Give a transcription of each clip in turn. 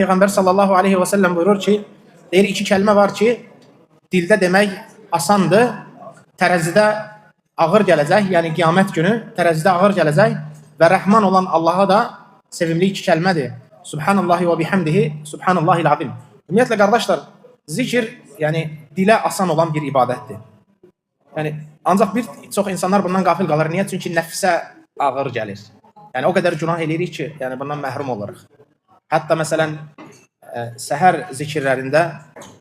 Peyğəmbər sallallahu aleyhi və səlləm buyurur ki, deyir iki kəlmə var ki, dildə demək asandır, tərəzidə ağır gələcək, yəni qiyamət günü tərəzidə ağır gələcək və rəhman olan Allaha da sevimli iki kəlmədir. Subhanallahi və bihamdihi, subhanallahil azim. Ümumiyyətlə qardaşlar, zikir yəni dilə asan olan bir ibadətdir. Yəni ancaq bir çox insanlar bundan qafil qalır. Niyə? Çünki nəfsə ağır gəlir. Yəni o qədər günah eləyirik ki, yəni bundan məhrum oluruq. Hətta məsələn, səhər zikirlərində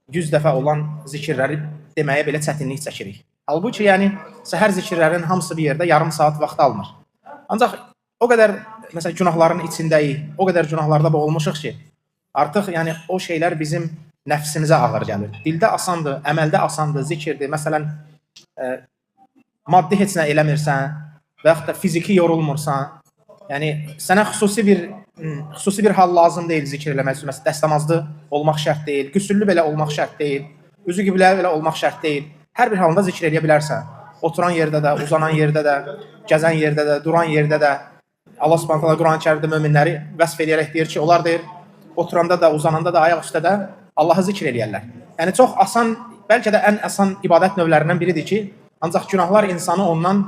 100 dəfə olan zikirləri deməyə belə çətinlik çəkirik. Halbuki, yəni, səhər zikirlərinin hamısı bir yerdə yarım saat vaxt almır. Ancaq o qədər, məsələn, günahların içindəyik, o qədər günahlarda boğulmuşuq ki, artıq yəni, o şeylər bizim nəfsimizə ağır gəlir. Dildə asandır, əməldə asandır, zikirdir. Məsələn, maddi heç nə eləmirsən və yaxud da fiziki yorulmursan, yəni sənə xüsusi bir hal lazım deyil zikir eləmək üçün. Məsələn, dəstəmazlı olmaq şərt deyil, qüsüllü belə olmaq şərt deyil, üzü qiblə belə olmaq şərt deyil. Hər bir halında zikir eləyə bilərsən. Oturan yerdə də, uzanan yerdə də, gəzən yerdə də, duran yerdə də. Allah Subhanahu taala Quran-Kərimdə möminləri vəsf edərək deyir ki, onlar deyir, oturanda da, uzananda da, ayaq üstə də Allahı zikr eləyərlər. Yəni çox asan, bəlkə də ən asan ibadət növlərindən biridir ki, ancaq günahlar insanı ondan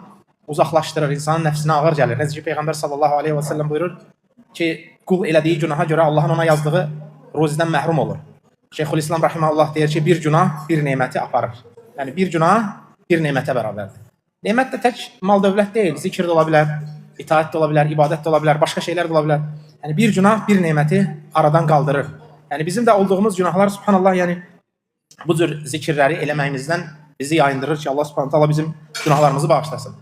uzaqlaşdırır, insanın nəfsinə ağır gəlir. Necə ki, Peyğəmbər sallallahu aleyhi və səlləm buyurur ki, qul elədiyi günaha görə Allahın ona yazdığı ruzidən məhrum olur. Şeyxülislam rahimehullah deyir ki, bir günah bir neməti aparır. Yəni bir günah bir nemətə bərabərdir. Nemət də tək mal dövlət deyil, zikir də ola bilər, itaət də ola bilər, ibadət də ola bilər, başqa şeylər də ola bilər. Yəni bir günah bir neməti aradan qaldırır. Yəni bizim də olduğumuz günahlar subhanallah, yəni bu cür zikirləri eləməyimizdən bizi yayındırır ki, Allah subhanahu taala bizim günahlarımızı bağışlasın.